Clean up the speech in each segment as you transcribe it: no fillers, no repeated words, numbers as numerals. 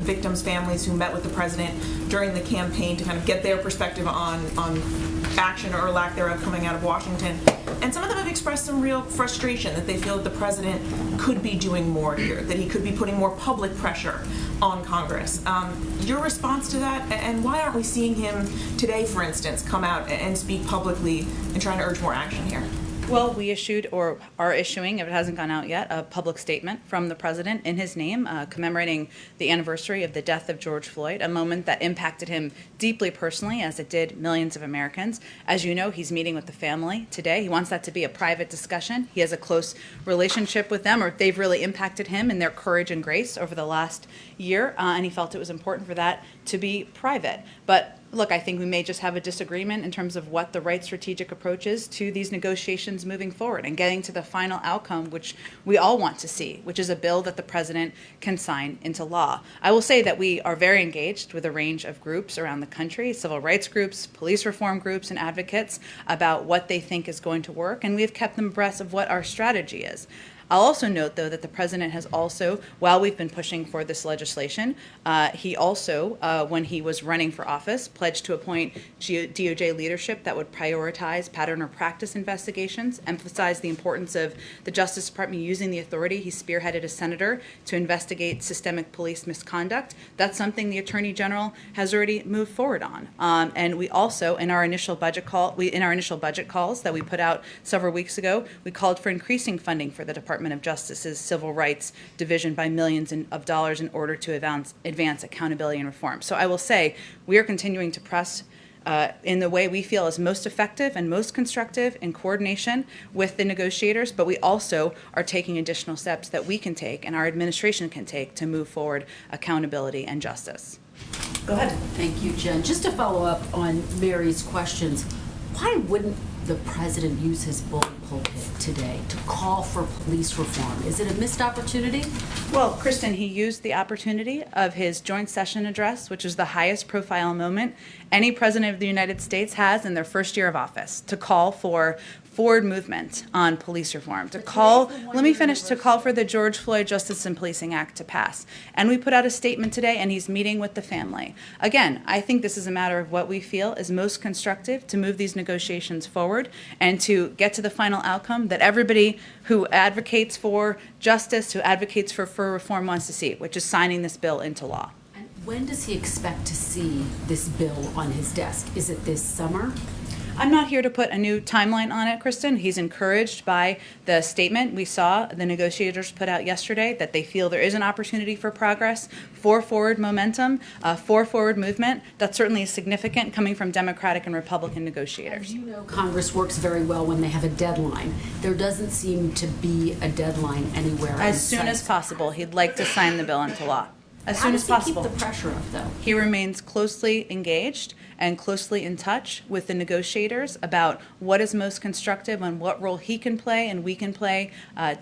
victims' families who met with the president during the campaign to kind of get their perspective on action or lack thereof coming out of Washington. And some of them have expressed some real frustration that they feel that the president could be doing more here, that he could be putting more public pressure on Congress. Your response to that, and why aren't we seeing him today, for instance, come out and speak publicly and trying to urge more action here? Well, we issued, or are issuing, if it hasn't gone out yet, a public statement from the president in his name commemorating the anniversary of the death of George Floyd, a moment that impacted him deeply personally, as it did millions of Americans. As you know, he's meeting with the family today. He wants that to be a private discussion. He has a close relationship with them, or they've really impacted him in their courage and grace over the last year, and he felt it was important for that to be private. But look, I think we may just have a disagreement in terms of what the right strategic approach is to these negotiations moving forward and getting to the final outcome, which we all want to see, which is a bill that the president can sign into law. I will say that we are very engaged with a range of groups around the country, civil rights groups, police reform groups, and advocates about what they think is going to work, and we have kept them abreast of what our strategy is. I'll also note, though, that the president has also, while we've been pushing for this legislation, he also, when he was running for office, pledged to appoint DOJ leadership that would prioritize pattern or practice investigations, emphasize the importance of the Justice Department using the authority he spearheaded as senator to investigate systemic police misconduct. That's something the Attorney General has already moved forward on. And we also, in our initial budget calls that we put out several weeks ago, we called for increasing funding for the Department of Justice's Civil Rights Division by millions of dollars in order to advance accountability and reform. So I will say we are continuing to press in the way we feel is most effective and most constructive in coordination with the negotiators, but we also are taking additional steps that we can take and our administration can take to move forward accountability and justice. Go ahead. Thank you, Jen. Just to follow up on Mary's questions, why wouldn't the president use his bully pulpit today to call for police reform? Is it a missed opportunity? Well, Kristen, he used the opportunity of his joint session address, which is the highest profile moment any president of the United States has in their first year of office, to call for forward movement on police reform, to call for the George Floyd Justice and Policing Act to pass. And we put out a statement today, and he's meeting with the family. Again, I think this is a matter of what we feel is most constructive to move these negotiations forward and to get to the final outcome that everybody who advocates for justice, who advocates for reform wants to see, which is signing this bill into law. And when does he expect to see this bill on his desk? Is it this summer? I'm not here to put a new timeline on it, Kristen. He's encouraged by the statement we saw the negotiators put out yesterday, that they feel there is an opportunity for progress, for forward momentum, for forward movement. That certainly is significant coming from Democratic and Republican negotiators. As you know, Congress works very well when they have a deadline. There doesn't seem to be a deadline anywhere. As soon as possible, he'd like to sign the bill into law. As soon as possible. How does he keep the pressure up, though? He remains closely engaged and closely in touch with the negotiators about what is most constructive and what role he can play and we can play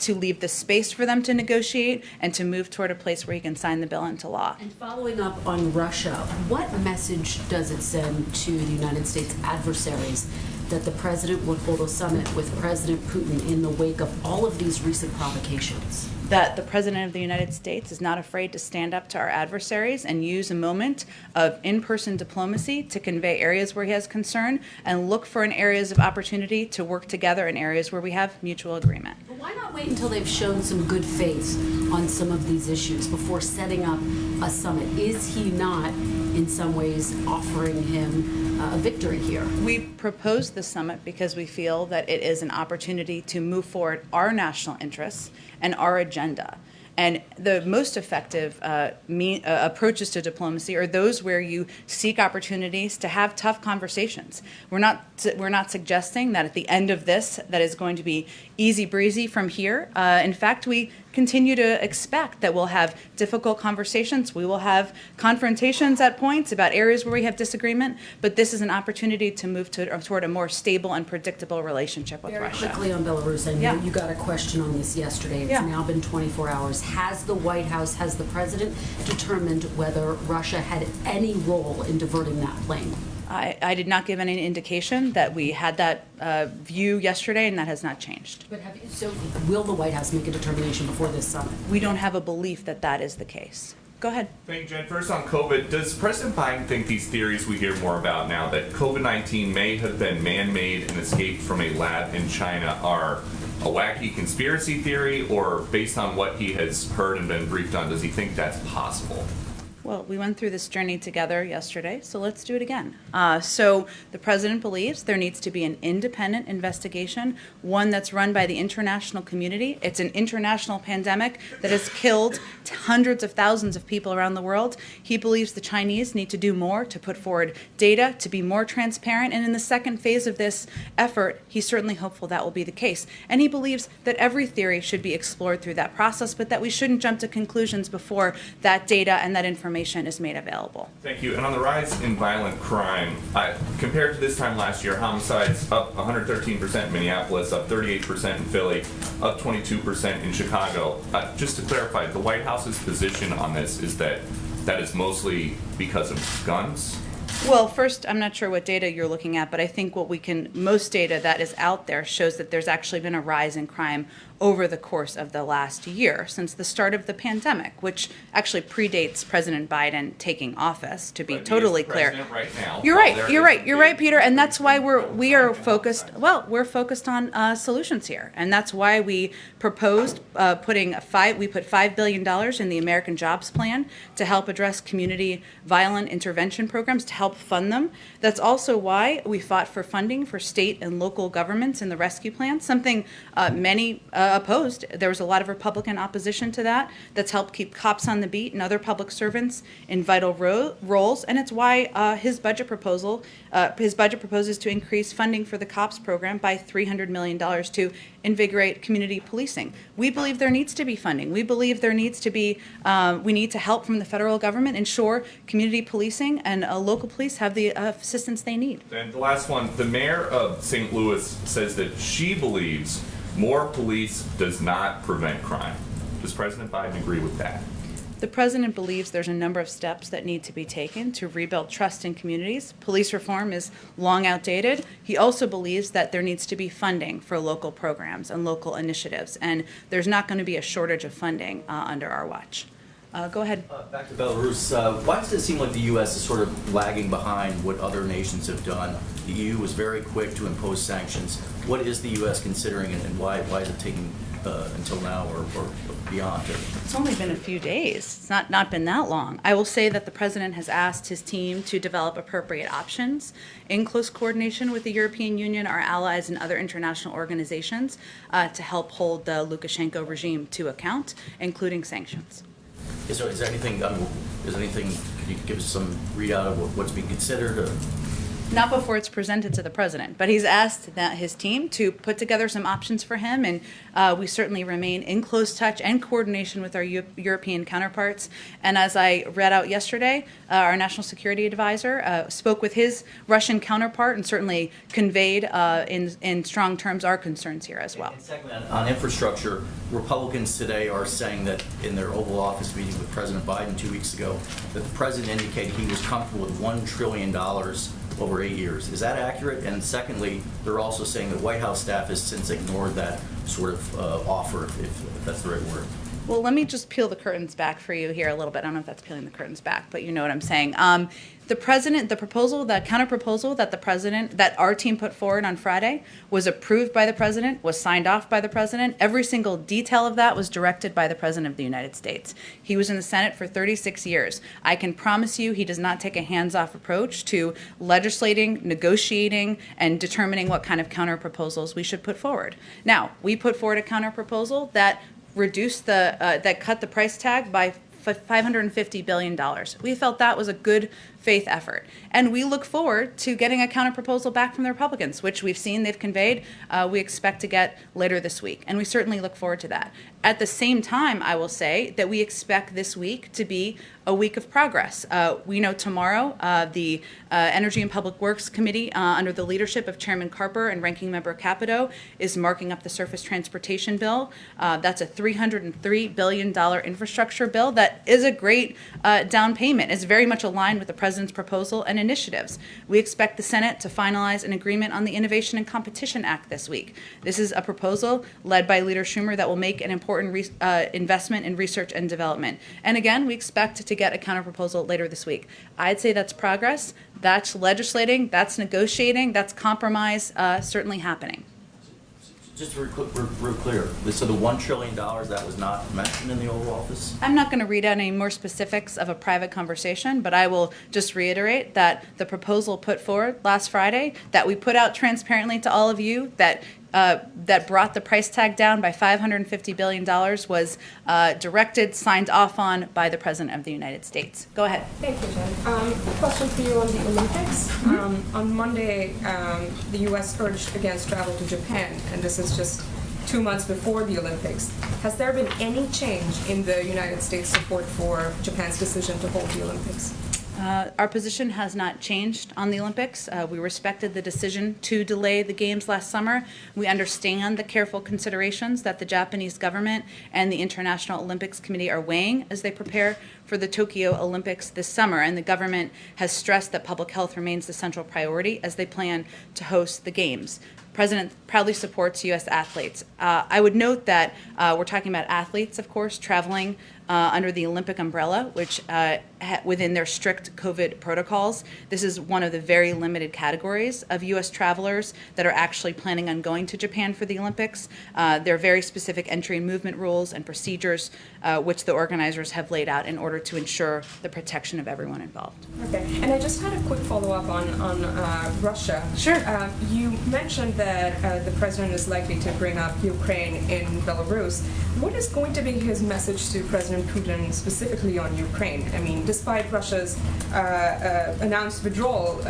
to leave the space for them to negotiate and to move toward a place where he can sign the bill into law. And following up on Russia, what message does it send to the United States adversaries that the president would hold a summit with President Putin in the wake of all of these recent provocations? That the President of the United States is not afraid to stand up to our adversaries and use a moment of in-person diplomacy to convey areas where he has concern and look for areas of opportunity to work together in areas where we have mutual agreement. But why not wait until they've shown some good faith on some of these issues before setting up a summit? Is he not, in some ways, offering him a victory here? We proposed the summit because we feel that it is an opportunity to move forward our national interests and our agenda. And the most effective approaches to diplomacy are those where you seek opportunities to have tough conversations. We're not suggesting that at the end of this that is going to be easy breezy from here. In fact, we continue to expect that we'll have difficult conversations. We will have confrontations at points about areas where we have disagreement, but this is an opportunity to move toward a more stable and predictable relationship with Russia. Very quickly on Belarus, I know you got a question on this yesterday. It's now been 24 hours. Has the White House, has the president determined whether Russia had any role in diverting that plane? I did not give any indication that we had that view yesterday, and that has not changed. But so will the White House make a determination before this summit? We don't have a belief that that is the case. Go ahead. Thank you, Jen. First on COVID, does President Biden think these theories we hear more about now, that COVID-19 may have been man-made and escaped from a lab in China, are a wacky conspiracy theory, or based on what he has heard and been briefed on, does he think that's possible? Well, we went through this journey together yesterday, so let's do it again. So the president believes there needs to be an independent investigation, one that's run by the international community. It's an international pandemic that has killed hundreds of thousands of people around the world. He believes the Chinese need to do more to put forward data, to be more transparent, and in the second phase of this effort, he's certainly hopeful that will be the case. And he believes that every theory should be explored through that process, but that we shouldn't jump to conclusions before that data and that information is made available. Thank you. And on the rise in violent crime, compared to this time last year, homicides up 113% in Minneapolis, up 38% in Philly, up 22% in Chicago. Just to clarify, the White House's position on this is that is mostly because of guns? Well, first, I'm not sure what data you're looking at, but I think most data that is out there shows that there's actually been a rise in crime over the course of the last year, since the start of the pandemic, which actually predates President Biden taking office, to be totally clear. Right now, You're right, Peter, and that's why we're focused on solutions here, and that's why we proposed we put $5 billion in the American Jobs Plan to help address community violent intervention programs, to help fund them. That's also why we fought for funding for state and local governments in the rescue plan, something many opposed. There was a lot of Republican opposition to that. That's helped keep cops on the beat and other public servants in vital roles, and it's why his budget proposes to increase funding for the cops program by $300 million to invigorate community policing. We believe there needs to be funding. We believe there needs to be, we need to help from the federal government ensure community policing and local police have the assistance they need. And the last one, the mayor of St. Louis says that she believes more police does not prevent crime. Does President Biden agree with that? The president believes there's a number of steps that need to be taken to rebuild trust in communities. Police reform is long outdated. He also believes that there needs to be funding for local programs and local initiatives, and there's not going to be a shortage of funding under our watch. Go ahead. Back to Belarus. Why does it seem like the U.S. is sort of lagging behind what other nations have done? The EU was very quick to impose sanctions. What is the U.S. considering, and why is it taking until now or beyond? It's only been a few days. It's not been that long. I will say that the president has asked his team to develop appropriate options in close coordination with the European Union, our allies, and other international organizations to help hold the Lukashenko regime to account, including sanctions. Is there anything, can you give us some readout of what's being considered? Not before it's presented to the president, but he's asked his team to put together some options for him, and we certainly remain in close touch and coordination with our European counterparts. And as I read out yesterday, our national security advisor spoke with his Russian counterpart and certainly conveyed in strong terms our concerns here as well. And secondly, on infrastructure, Republicans today are saying that in their Oval Office meeting with President Biden 2 weeks ago, that the president indicated he was comfortable with $1 trillion over 8 years. Is that accurate? And secondly, they're also saying the White House staff has since ignored that sort of offer, if that's the right word. Well, let me just peel the curtains back for you here a little bit. I don't know if that's peeling the curtains back, but you know what I'm saying. The counter proposal that our team put forward on Friday was approved by the president, was signed off by the president. Every single detail of that was directed by the president of the United States. He was in the Senate for 36 years. I can promise you he does not take a hands-off approach to legislating, negotiating, and determining what kind of counter proposals we should put forward. Now, we put forward a counter proposal that reduced that cut the price tag by $550 billion. We felt that was a good faith effort. And we look forward to getting a counterproposal back from the Republicans, which we've seen they've conveyed we expect to get later this week. And we certainly look forward to that. At the same time, I will say that we expect this week to be a week of progress. We know tomorrow the Energy and Public Works Committee, under the leadership of Chairman Carper and Ranking Member Capito, is marking up the Surface Transportation Bill. That's a $303 billion infrastructure bill that is a great down payment. It's very much aligned with the president's proposal and initiatives. We expect the Senate to finalize an agreement on the Innovation and Competition Act this week. This is a proposal led by Leader Schumer that will make an important investment in research and development. And again, we expect to get a counterproposal later this week. I'd say that's progress, that's legislating, that's negotiating, that's compromise, certainly happening. Just real clear, so the $1 trillion, that was not mentioned in the Oval Office? I'm not going to read out any more specifics of a private conversation, but I will just reiterate that the proposal put forward last Friday, that we put out transparently to all of you, that brought the price tag down by $550 billion was directed, signed off on by the President of the United States. Go ahead. Thank you, Jen. A question for you on the Olympics. On Monday, the U.S. urged against travel to Japan, and this is just 2 months before the Olympics. Has there been any change in the United States support for Japan's decision to hold the Olympics? Our position has not changed on the Olympics. We respected the decision to delay the Games last summer. We understand the careful considerations that the Japanese government and the International Olympics Committee are weighing as they prepare for the Tokyo Olympics this summer, and the government has stressed that public health remains the central priority as they plan to host the Games. The President proudly supports U.S. athletes. I would note that we're talking about athletes, of course, traveling under the Olympic umbrella, which within their strict COVID protocols. This is one of the very limited categories of U.S. travelers that are actually planning on going to Japan for the Olympics. There are very specific entry and movement rules and procedures which the organizers have laid out in order to ensure the protection of everyone involved. Okay, and I just had a quick follow-up on Russia. Sure. You mentioned that the president is likely to bring up Ukraine in Belarus. What is going to be his message to President Putin specifically on Ukraine? I mean, despite Russia's announced withdrawal,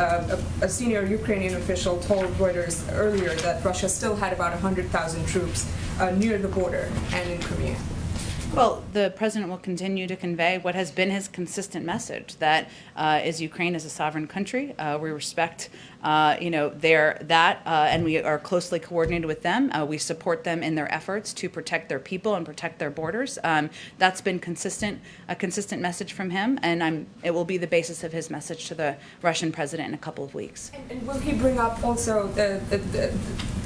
a senior Ukrainian official told Reuters earlier that Russia still had about 100,000 troops near the border and in Crimea. Well, the president will continue to convey what has been his consistent message, that is Ukraine is a sovereign country. We respect, and we are closely coordinated with them. We support them in their efforts to protect their people and protect their borders. That's been a consistent message from him, and it will be the basis of his message to the Russian president in a couple of weeks. And will he bring up also the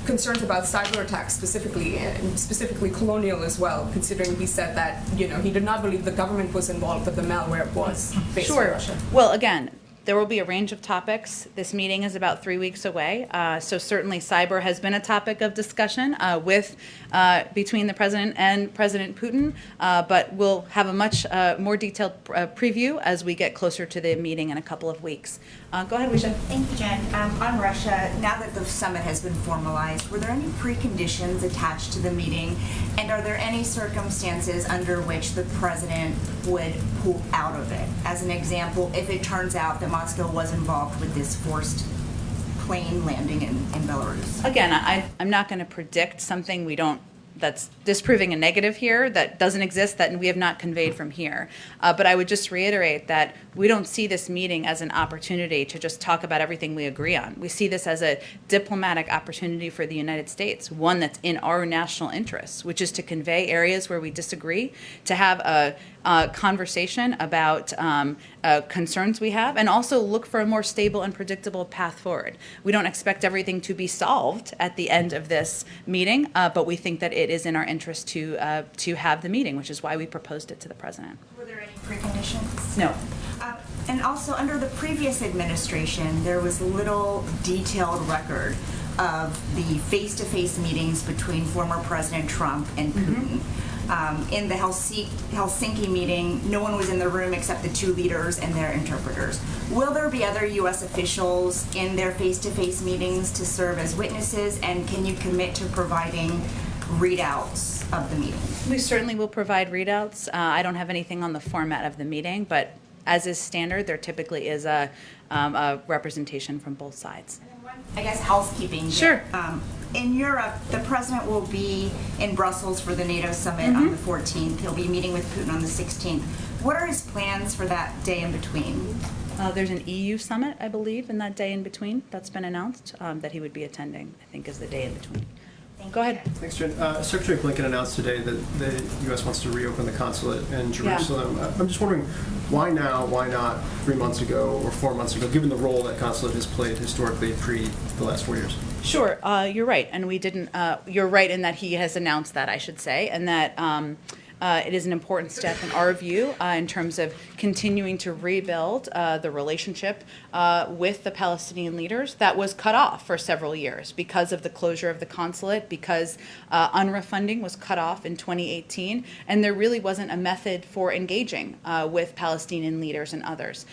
concerns about cyber attacks specifically, and specifically colonial as well, considering he said that, he did not believe the government was involved, but the malware was based in Russia? Well, again, there will be a range of topics. This meeting is about 3 weeks away, so certainly cyber has been a topic of discussion between the president and President Putin, but we'll have a much more detailed preview as we get closer to the meeting in a couple of weeks. Go ahead, Wisha. Thank you, Jen. On Russia, now that the summit has been formalized, were there any preconditions attached to the meeting? And are there any circumstances under which the president would pull out of it? As an example, if it turns out that Moscow was involved with this forced plane landing in Belarus. Again, I'm not going to predict something that's disproving a negative here that doesn't exist, that we have not conveyed from here. But I would just reiterate that we don't see this meeting as an opportunity to just talk about everything we agree on. We see this as a diplomatic opportunity for the United States, one that's in our national interests, which is to convey areas where we disagree, to have a conversation about concerns we have, and also look for a more stable and predictable path forward. We don't expect everything to be solved at the end of this meeting, but we think that it is in our interest to have the meeting, which is why we proposed it to the president. Were there any preconditions? No. And also, under the previous administration, there was little detailed record of the face-to-face meetings between former President Trump and Putin. In the Helsinki meeting, no one was in the room except the two leaders and their interpreters. Will there be other U.S. officials in their face-to-face meetings to serve as witnesses, and can you commit to providing readouts of the meeting? We certainly will provide readouts. I don't have anything on the format of the meeting, but as is standard, there typically is a representation from both sides. I guess housekeeping. Sure. In Europe, the president will be in Brussels for the NATO summit on the 14th. He'll be meeting with Putin on the 16th. What are his plans for that day in between? There's an EU summit, I believe, in that day in between. That's been announced that he would be attending, I think, is the day in between. Go ahead. Thanks, Jen. Secretary Blinken announced today that the U.S. wants to reopen the consulate in Jerusalem. I'm just wondering, why now? Why not 3 months ago or 4 months ago, given the role that consulate has played historically pre the last 4 years? Sure, you're right, and we didn't. You're right in that he has announced that, I should say, and that it is an important step in our view in terms of continuing to rebuild the relationship with the Palestinian leaders that was cut off for several years because of the closure of the consulate, because UNRWA funding was cut off in 2018, and there really wasn't a method for engaging with Palestinian leaders and others.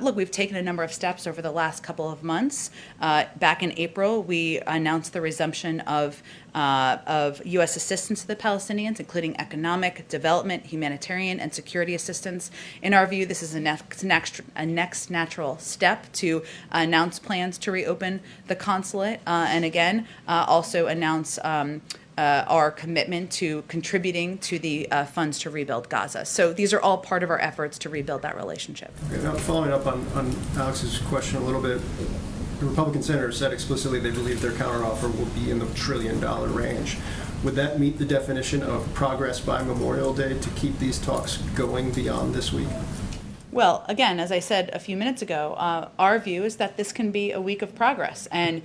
Look, we've taken a number of steps over the last couple of months. Back in April, we announced the resumption of U.S. assistance to the Palestinians, including economic, development, humanitarian, and security assistance. In our view, this is a next natural step to announce plans to reopen the consulate, and again, also announce our commitment to contributing to the funds to rebuild Gaza. So these are all part of our efforts to rebuild that relationship. Okay, now following up on Alex's question a little bit, the Republican senators said explicitly they believe their counteroffer will be in the $1 trillion range. Would that meet the definition of progress by Memorial Day to keep these talks going beyond this week? Well, again, as I said a few minutes ago, our view is that this can be a week of progress, and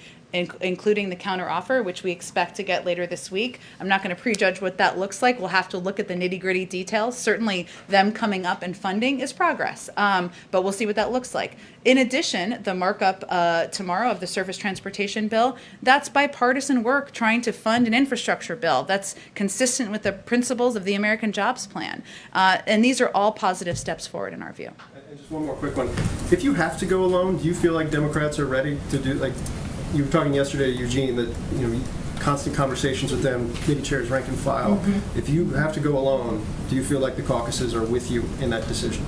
including the counteroffer, which we expect to get later this week. I'm not going to prejudge what that looks like. We'll have to look at the nitty-gritty details. Certainly, them coming up and funding is progress, but we'll see what that looks like. In addition, the markup tomorrow of the surface transportation bill, that's bipartisan work trying to fund an infrastructure bill that's consistent with the principles of the American Jobs Plan. And these are all positive steps forward in our view. And just one more quick one. If you have to go alone, do you feel like Democrats are ready to do, like, you were talking yesterday to Eugene that, you know, constant conversations with them, committee chairs, rank and file. Mm-hmm. If you have to go alone, do you feel like the caucuses are with you in that decision?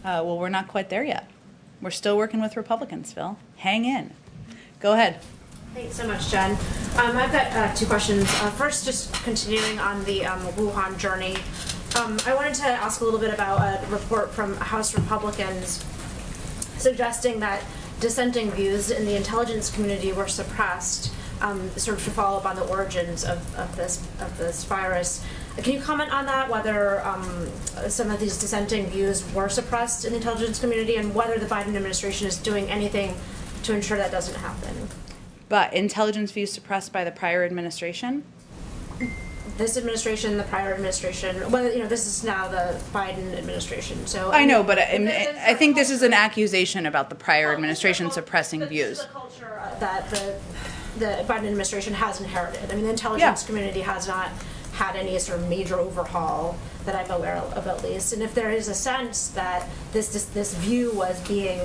Well, we're not quite there yet. We're still working with Republicans, Phil. Hang in. Go ahead. Thanks so much, Jen. I've got two questions. First, just continuing on the Wuhan journey. I wanted to ask a little bit about a report from House Republicans suggesting that dissenting views in the intelligence community were suppressed, sort of to follow up on the origins of this virus. Can you comment on that, whether some of these dissenting views were suppressed in the intelligence community, and whether the Biden administration is doing anything to ensure that doesn't happen? But intelligence views suppressed by the prior administration? This administration, the prior administration, well, you know, this is now the Biden administration. So I know, but I think this is an accusation about the prior administration suppressing views. This is the culture that the Biden administration has inherited. I mean, the intelligence community has not had any sort of major overhaul that I'm aware of, at least. And if there is a sense that this view was being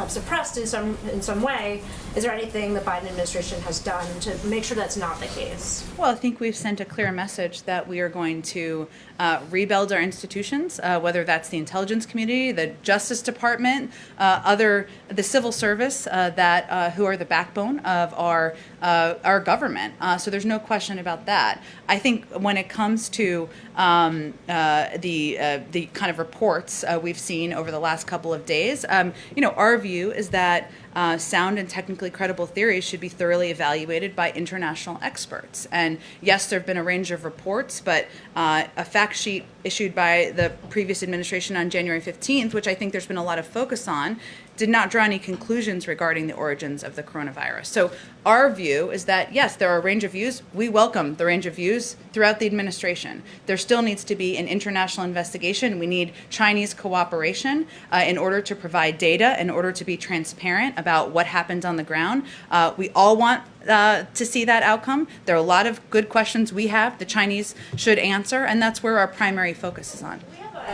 suppressed in some way, is there anything the Biden administration has done to make sure that's not the case? Well, I think we've sent a clear message that we are going to rebuild our institutions, whether that's the intelligence community, the Justice Department, the civil service that who are the backbone of our government. So there's no question about that. I think when it comes to the kind of reports we've seen over the last couple of days, our view is that sound and technically credible theories should be thoroughly evaluated by international experts. And yes, there have been a range of reports, but a fact sheet issued by the previous administration on January 15th, which I think there's been a lot of focus on, did not draw any conclusions regarding the origins of the coronavirus. So our view is that, yes, there are a range of views. We welcome the range of views throughout the administration. There still needs to be an international investigation. We need Chinese cooperation in order to provide data, in order to be transparent about what happens on the ground. We all want to see that outcome. There are a lot of good questions we have the Chinese should answer, and that's where our primary focus is on.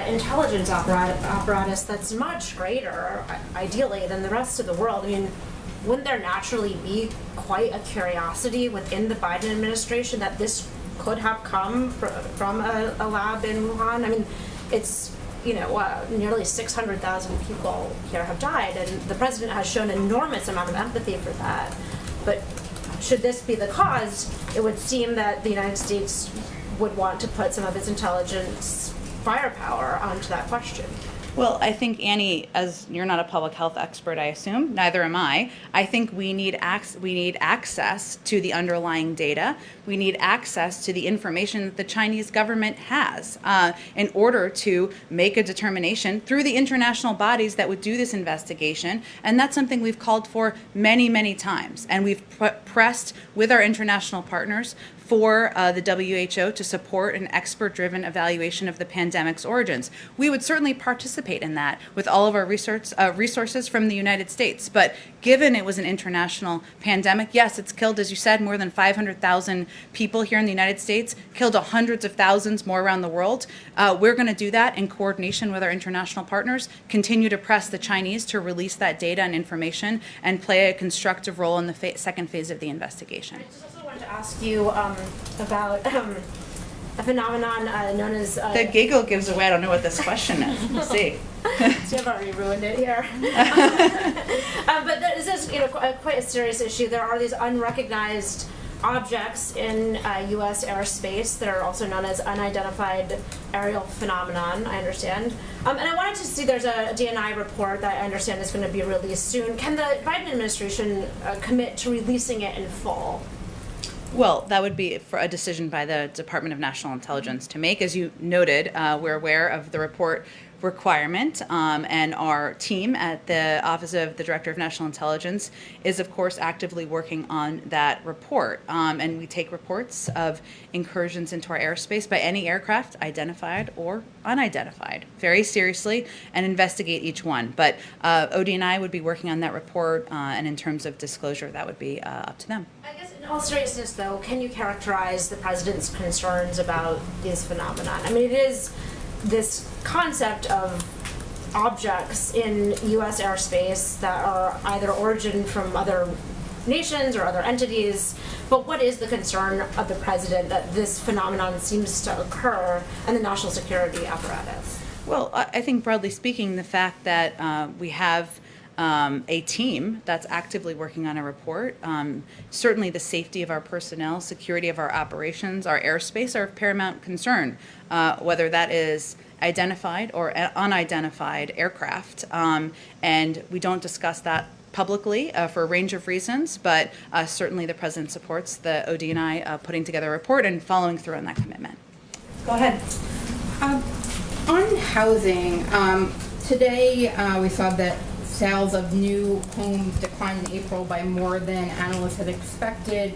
Intelligence apparatus that's much greater, ideally, than the rest of the world. I mean, wouldn't there naturally be quite a curiosity within the Biden administration that this could have come from a lab in Wuhan? I mean, it's, nearly 600,000 people here have died, and the president has shown an enormous amount of empathy for that. But should this be the cause, it would seem that the United States would want to put some of its intelligence firepower onto that question. Well, I think, Annie, as you're not a public health expert, I assume, neither am I think we need access to the underlying data. We need access to the information that the Chinese government has in order to make a determination through the international bodies that would do this investigation. And that's something we've called for many, many times. And we've pressed with our international partners for the WHO to support an expert-driven evaluation of the pandemic's origins. We would certainly participate in that with all of our resources from the United States. But given it was an international pandemic, yes, it's killed, as you said, more than 500,000 people here in the United States, killed hundreds of thousands more around the world. We're going to do that in coordination with our international partners, continue to press the Chinese to release that data and information, and play a constructive role in the second phase of the investigation. I wanted to ask you about a phenomenon known as... The giggle gives away, I don't know what this question is. We'll see. So I've already ruined it here. But this is quite a serious issue. There are these unrecognized objects in U.S. airspace that are also known as unidentified aerial phenomenon, I understand. And I wanted to see, there's a DNI report that I understand is going to be released soon. Can the Biden administration commit to releasing it in full? Well, that would be for a decision by the Department of National Intelligence to make. As you noted, we're aware of the report requirement, and our team at the Office of the Director of National Intelligence is, of course, actively working on that report. And we take reports of incursions into our airspace by any aircraft, identified or unidentified, very seriously, and investigate each one. But ODNI would be working on that report, and in terms of disclosure, that would be up to them. I guess in all seriousness, though, can you characterize the president's concerns about these phenomenon? I mean, it is this concept of objects in U.S. airspace that are either origin from other nations or other entities, but what is the concern of the president that this phenomenon seems to occur in the national security apparatus? Well, I think broadly speaking, the fact that we have a team that's actively working on a report. Certainly the safety of our personnel, security of our operations, our airspace are of paramount concern, whether that is identified or unidentified aircraft. And we don't discuss that publicly for a range of reasons, but certainly the president supports the ODNI putting together a report and following through on that commitment. Go ahead. On housing, today we saw that sales of new homes declined in April by more than analysts had expected,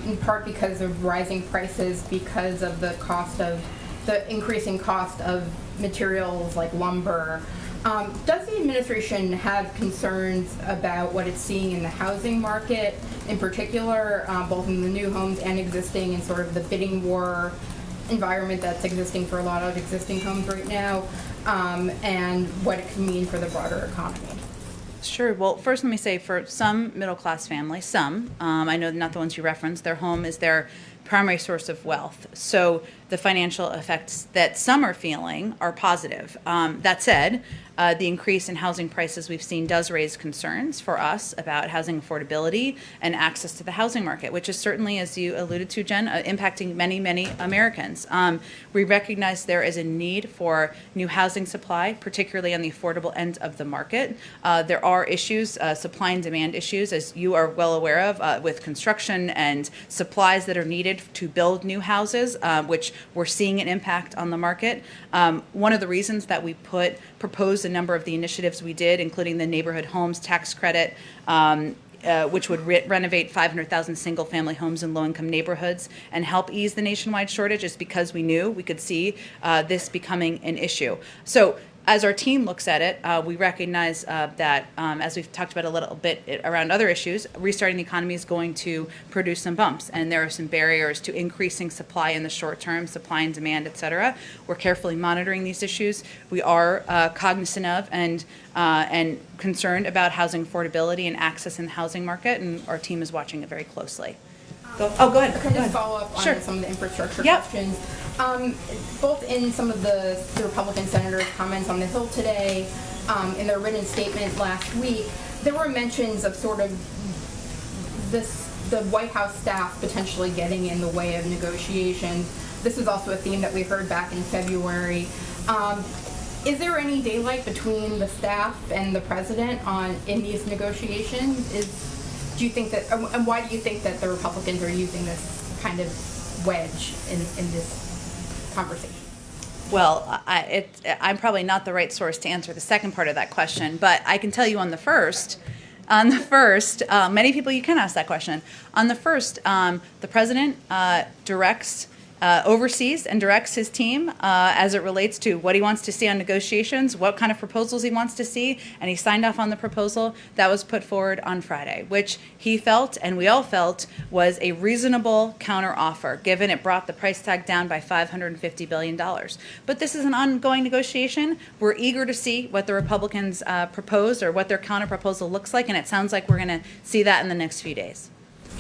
in part because of rising prices, because of the increasing cost of materials like lumber. Does the administration have concerns about what it's seeing in the housing market, in particular, both in the new homes and existing, and sort of the bidding war environment that's existing for a lot of existing homes right now, and what it can mean for the broader economy? Sure. Well, first let me say, for some middle-class families, I know not the ones you referenced, their home is their primary source of wealth. So the financial effects that some are feeling are positive. That said, the increase in housing prices we've seen does raise concerns for us about housing affordability and access to the housing market, which is certainly, as you alluded to, Jen, impacting many, many Americans. We recognize there is a need for new housing supply, particularly on the affordable end of the market. There are issues, supply and demand issues, as you are well aware of, with construction and supplies that are needed to build new houses, which we're seeing an impact on the market. One of the reasons that we proposed a number of the initiatives we did, including the neighborhood homes tax credit, which would renovate 500,000 single-family homes in low-income neighborhoods and help ease the nationwide shortage, is because we knew we could see this becoming an issue. So as our team looks at it, we recognize that, as we've talked about a little bit around other issues, restarting the economy is going to produce some bumps, and there are some barriers to increasing supply in the short term, supply and demand, et cetera. We're carefully monitoring these issues. We are cognizant of and concerned about housing affordability and access in the housing market, and our team is watching it very closely. Go ahead. Can I just follow up on some of the infrastructure questions? Both in some of the Republican senators' comments on the Hill today, in their written statement last week, there were mentions of sort of the White House staff potentially getting in the way of negotiations. This was also a theme that we heard back in February. Is there any daylight between the staff and the president in these negotiations? Do you think that, and why do you think that the Republicans are using this kind of wedge in this conversation? Well, I'm probably not the right source to answer the second part of that question, but I can tell you on the first, many people you can ask that question. On the first, the president oversees and directs his team as it relates to what he wants to see on negotiations, what kind of proposals he wants to see, and he signed off on the proposal that was put forward on Friday, which he felt, and we all felt, was a reasonable counteroffer, given it brought the price tag down by $550 billion. But this is an ongoing negotiation. We're eager to see what the Republicans propose or what their counterproposal looks like, and it sounds like we're going to see that in the next few days.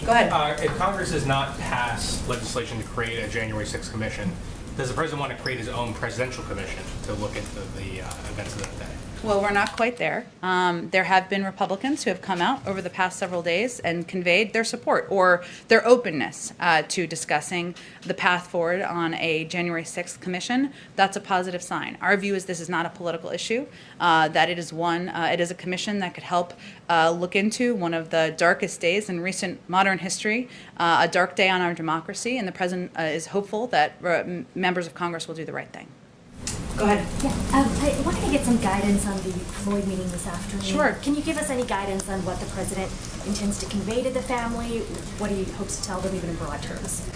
Go ahead. If Congress does not pass legislation to create a January 6th commission, does the president want to create his own presidential commission to look into the events of that day? Well, we're not quite there. There have been Republicans who have come out over the past several days and conveyed their support or their openness to discussing the path forward on a January 6th commission. That's a positive sign. Our view is this is not a political issue, that it is a commission that could help look into one of the darkest days in recent modern history, a dark day on our democracy, and the president is hopeful that members of Congress will do the right thing. Go ahead. Yeah, I wanted to get some guidance on the Floyd meeting this afternoon. Sure. Can you give us any guidance on what the president intends to convey to the family? What he hopes to tell them, even in broad terms?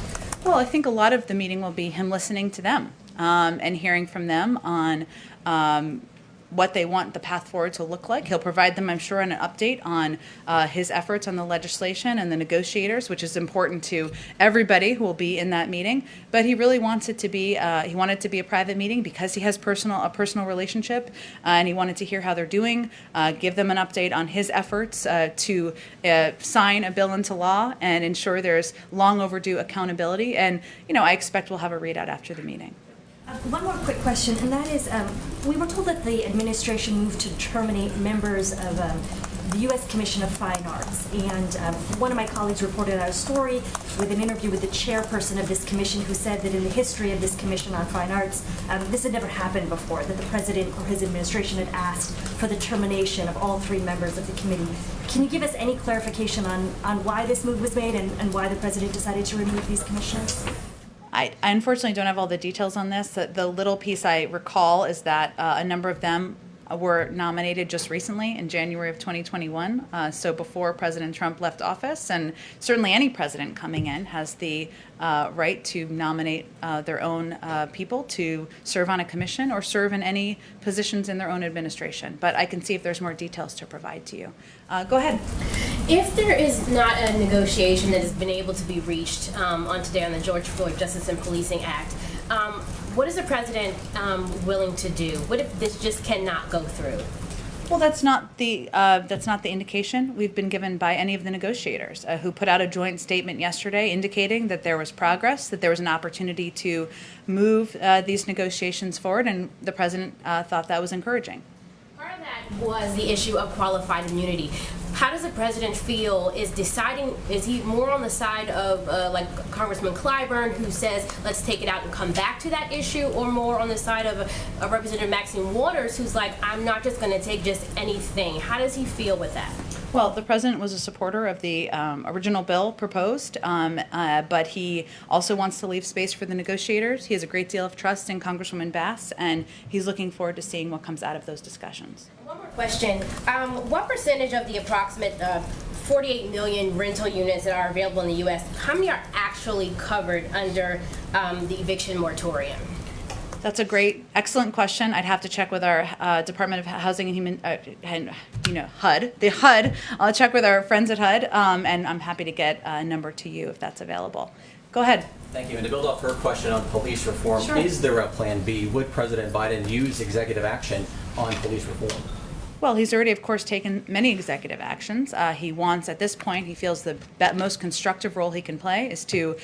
Well, I think a lot of the meeting will be him listening to them and hearing from them on what they want the path forward to look like. He'll provide them, I'm sure, an update on his efforts on the legislation and the negotiators, which is important to everybody who will be in that meeting. But he really wants it to be, he wanted it to be a private meeting because he has a personal relationship, and he wanted to hear how they're doing, give them an update on his efforts to sign a bill into law and ensure there's long overdue accountability. And, I expect we'll have a readout after the meeting. One more quick question, and that is, we were told that the administration moved to terminate members of the U.S. Commission of Fine Arts, and one of my colleagues reported out a story with an interview with the chairperson of this commission who said that in the history of this Commission on Fine Arts, this had never happened before, that the president or his administration had asked for the termination of all 3 members of the committee. Can you give us any clarification on why this move was made and why the president decided to remove these commissioners? I unfortunately don't have all the details on this. The little piece I recall is that a number of them were nominated just recently in January of 2021, so before President Trump left office. And certainly any president coming in has the right to nominate their own people to serve on a commission or serve in any positions in their own administration. But I can see if there's more details to provide to you. Go ahead. If there is not a negotiation that has been able to be reached on today on the George Floyd Justice and Policing Act, what is the president willing to do? What if this just cannot go through? Well, that's not the indication we've been given by any of the negotiators who put out a joint statement yesterday indicating that there was progress, that there was an opportunity to move these negotiations forward, and the president thought that was encouraging. Part of that was the issue of qualified immunity. How does the president feel is he more on the side of like Congressman Clyburn, who says let's take it out and come back to that issue, or more on the side of Representative Maxine Waters, who's like, I'm not just going to take just anything? How does he feel with that? Well, the president was a supporter of the original bill proposed, but he also wants to leave space for the negotiators. He has a great deal of trust in Congresswoman Bass, and he's looking forward to seeing what comes out of those discussions. One more question. What percentage of the approximate 48 million rental units that are available in the U.S., how many are actually covered under the eviction moratorium? That's a excellent question. I'd have to check with our Department of Housing and Human, HUD, the HUD. I'll check with our friends at HUD, and I'm happy to get a number to you if that's available. Go ahead. Thank you. And to build off her question on police reform, Sure. Is there a plan B? Would President Biden use executive action on police reform? Well, he's already, of course, taken many executive actions. He wants, at this point, he feels the most constructive role he can play is to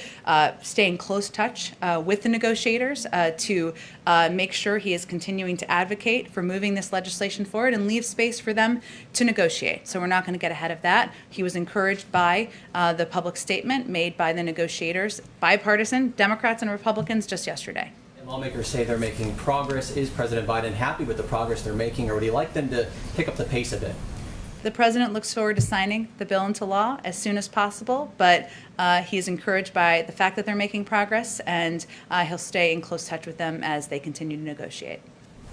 stay in close touch with the negotiators, to make sure he is continuing to advocate for moving this legislation forward and leave space for them to negotiate. So we're not going to get ahead of that. He was encouraged by the public statement made by the negotiators, bipartisan, Democrats and Republicans, just yesterday. Lawmakers say they're making progress. Is President Biden happy with the progress they're making, or would he like them to pick up the pace a bit? The president looks forward to signing the bill into law as soon as possible, but he's encouraged by the fact that they're making progress, and he'll stay in close touch with them as they continue to negotiate.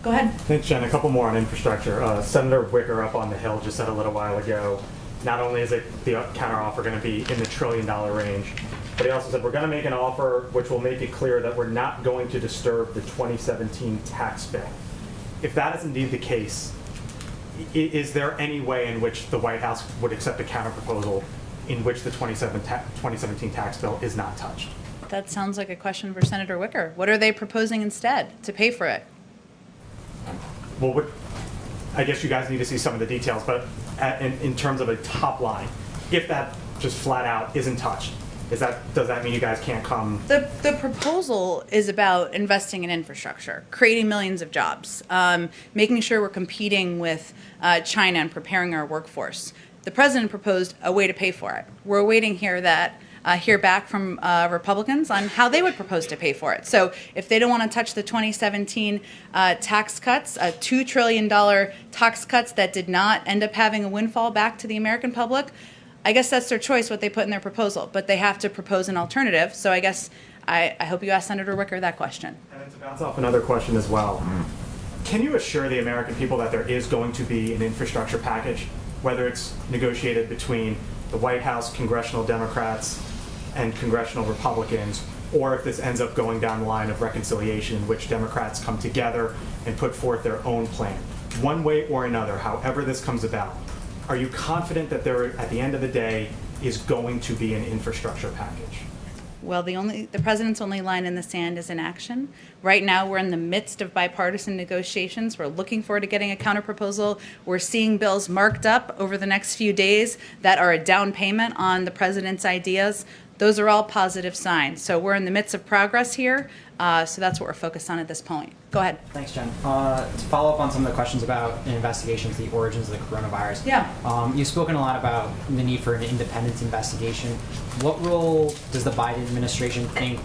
Go ahead. Thanks, Jen. A couple more on infrastructure. Senator Wicker up on the Hill just said a little while ago, not only is it the counteroffer going to be in the $1 trillion range, but he also said we're going to make an offer which will make it clear that we're not going to disturb the 2017 tax bill. If that is indeed the case, is there any way in which the White House would accept a counterproposal in which the 2017 tax bill is not touched? That sounds like a question for Senator Wicker. What are they proposing instead to pay for it? Well, I guess you guys need to see some of the details, but in terms of a top line, if that just flat out isn't touched, does that mean you guys can't come? The proposal is about investing in infrastructure, creating millions of jobs, making sure we're competing with China and preparing our workforce. The president proposed a way to pay for it. We're waiting hear back from Republicans on how they would propose to pay for it. So if they don't want to touch the 2017 tax cuts, $2 trillion tax cuts that did not end up having a windfall back to the American public, I guess that's their choice what they put in their proposal, but they have to propose an alternative. So I guess I hope you ask Senator Wicker that question. And then to bounce off another question as well, can you assure the American people that there is going to be an infrastructure package, whether it's negotiated between the White House, congressional Democrats, and congressional Republicans, or if this ends up going down the line of reconciliation in which Democrats come together and put forth their own plan? One way or another, however this comes about, are you confident that there, at the end of the day, is going to be an infrastructure package? Well, the president's only line in the sand is inaction. Right now, we're in the midst of bipartisan negotiations. We're looking forward to getting a counterproposal. We're seeing bills marked up over the next few days that are a down payment on the president's ideas. Those are all positive signs. So we're in the midst of progress here. So that's what we're focused on at this point. Go ahead. Thanks, Jen. To follow up on some of the questions about investigations, the origins of the coronavirus. Yeah. You've spoken a lot about the need for an independent investigation. What role does the Biden administration think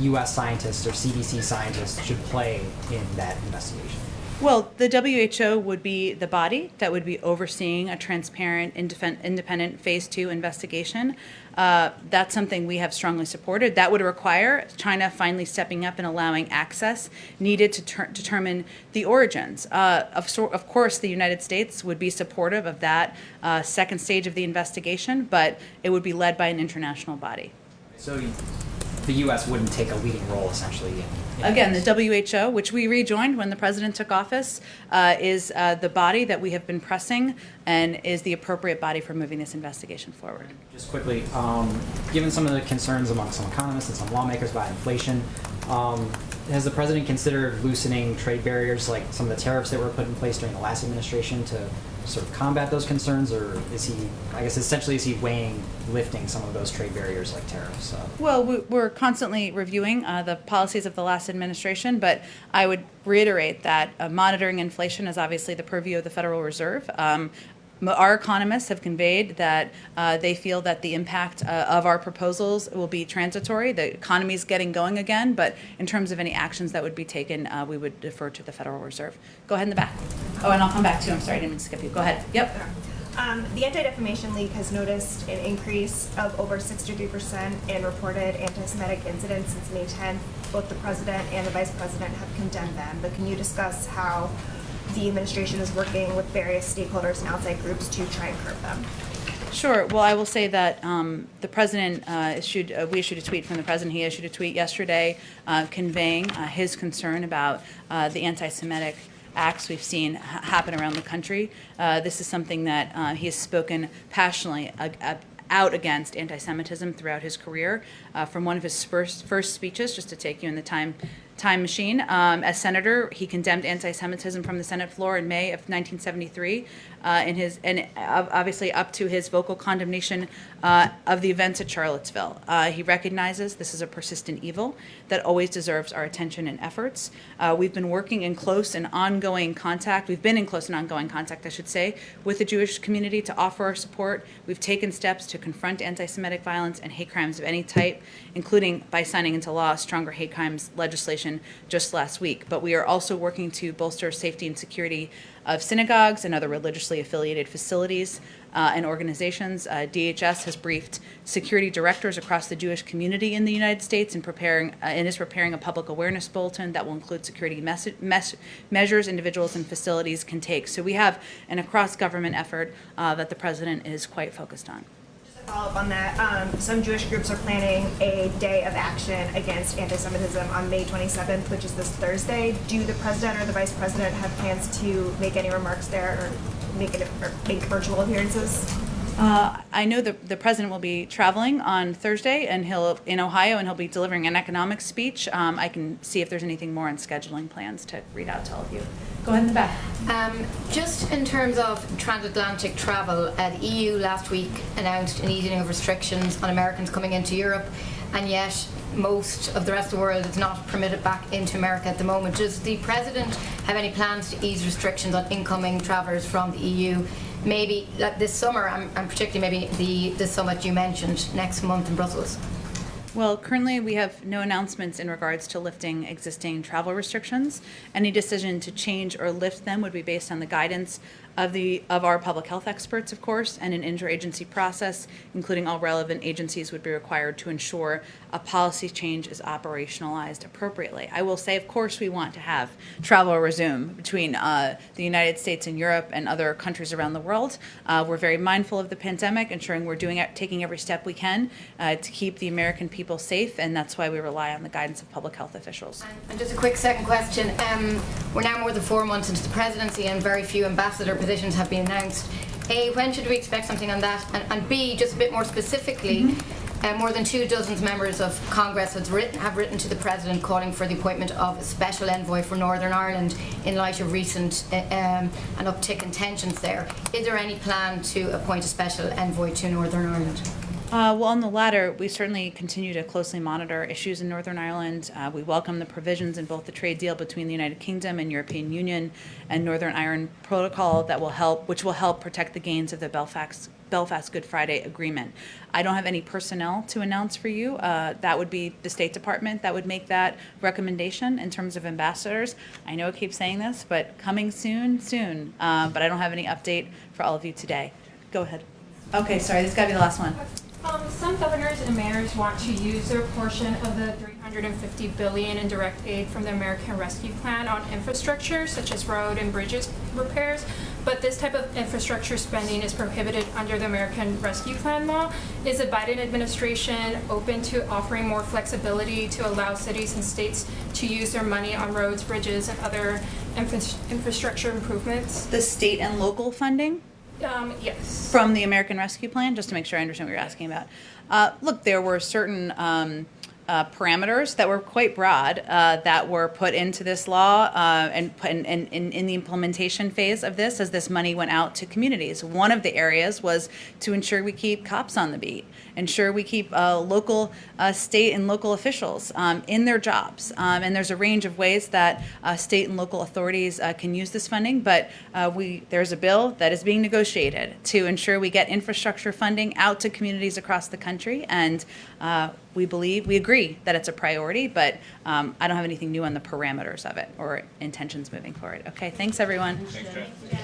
U.S. scientists or CDC scientists should play in that investigation? Well, the WHO would be the body that would be overseeing a transparent, independent Phase 2 investigation. That's something we have strongly supported. That would require China finally stepping up and allowing access needed to determine the origins. Of course, the United States would be supportive of that second stage of the investigation, but it would be led by an international body. So the U.S. wouldn't take a leading role, essentially, in Again, the WHO, which we rejoined when the president took office, is the body that we have been pressing and is the appropriate body for moving this investigation forward. Just quickly, given some of the concerns among some economists and some lawmakers about inflation, has the president considered loosening trade barriers like some of the tariffs that were put in place during the last administration to sort of combat those concerns, or is he, I guess essentially, is he weighing lifting some of those trade barriers like tariffs? Well, we're constantly reviewing the policies of the last administration, but I would reiterate that monitoring inflation is obviously the purview of the Federal Reserve. Our economists have conveyed that they feel that the impact of our proposals will be transitory. The economy is getting going again, but in terms of any actions that would be taken, we would defer to the Federal Reserve. Go ahead in the back. Oh, and I'll come back to you. I'm sorry, I didn't mean to skip you. Go ahead. Yep. The Anti-Defamation League has noticed an increase of over 63% in reported anti-Semitic incidents since May 10th. Both the president and the vice president have condemned them, but can you discuss how the administration is working with various stakeholders and outside groups to try and curb them? Sure. Well, I will say that the president we issued a tweet from the president. He issued a tweet yesterday conveying his concern about the anti-Semitic acts we've seen happen around the country. This is something that he has spoken passionately out against anti-Semitism throughout his career. From one of his first speeches, just to take you in the time machine, as senator, he condemned anti-Semitism from the Senate floor in May of 1973, and obviously up to his vocal condemnation of the events at Charlottesville. He recognizes this is a persistent evil that always deserves our attention and efforts. We've been working in close and ongoing contact. We've been in close and ongoing contact, I should say, with the Jewish community to offer our support. We've taken steps to confront anti-Semitic violence and hate crimes of any type, including by signing into law stronger hate crimes legislation legislation just last week. But we are also working to bolster safety and security of synagogues and other religiously affiliated facilities and organizations. DHS has briefed security directors across the Jewish community in the United States and is preparing a public awareness bulletin that will include security measures individuals and facilities can take. So we have an across-government effort that the president is quite focused on. Follow up on that. Some Jewish groups are planning a day of action against anti-Semitism on May 27th, which is this Thursday. Do the president or the vice president have plans to make any remarks there or make virtual appearances? I know the president will be traveling on Thursday, and he'll in Ohio, and he'll be delivering an economic speech. I can see if there's anything more on scheduling plans to read out to all of you. Go ahead in the back. Just in terms of transatlantic travel, the EU last week announced an easing of restrictions on Americans coming into Europe, and yet most of the rest of the world is not permitted back into America at the moment. Does the president have any plans to ease restrictions on incoming travellers from the EU? Maybe like this summer, and particularly maybe the summit you mentioned next month in Brussels. Well, currently we have no announcements in regards to lifting existing travel restrictions. Any decision to change or lift them would be based on the guidance of our public health experts, of course, and an interagency process, including all relevant agencies, would be required to ensure a policy change is operationalized appropriately. I will say, of course, we want to have travel resume between the United States and Europe and other countries around the world. We're very mindful of the pandemic, ensuring we're taking every step we can to keep the American people safe, and that's why we rely on the guidance of public health officials. And just a quick second question. We're now more than 4 months into the presidency, and very few ambassador positions have been announced. A, when should we expect something on that? And B, just a bit more specifically, more than 24 members of Congress have written to the President calling for the appointment of a special envoy for Northern Ireland in light of recent an uptick in tensions there. Is there any plan to appoint a special envoy to Northern Ireland? Well, on the latter, we certainly continue to closely monitor issues in Northern Ireland. We welcome the provisions in both the trade deal between the United Kingdom and European Union and Northern Ireland Protocol which will help protect the gains of the Belfast Good Friday Agreement. I don't have any personnel to announce for you. That would be the State Department that would make that recommendation in terms of ambassadors. I know I keep saying this, but coming soon. But I don't have any update for all of you today. Go ahead. Okay, sorry, this has got to be the last one. Some governors and mayors want to use their portion of the $350 billion in direct aid from the American Rescue Plan on infrastructure, such as road and bridges repairs, but this type of infrastructure spending is prohibited under the American Rescue Plan law. Is the Biden administration open to offering more flexibility to allow cities and states to use their money on roads, bridges, and other infrastructure improvements? The state and local funding? Yes. From the American Rescue Plan, just to make sure I understand what you're asking about. Look, there were certain parameters that were quite broad that were put into this law and in the implementation phase of this as this money went out to communities. One of the areas was to ensure we keep cops on the beat, ensure we keep local, state and local officials in their jobs. And there's a range of ways that state and local authorities can use this funding, but there's a bill that is being negotiated to ensure we get infrastructure funding out to communities across the country, and we agree that it's a priority, but I don't have anything new on the parameters of it or intentions moving forward. Okay, thanks everyone. Thanks, Jen.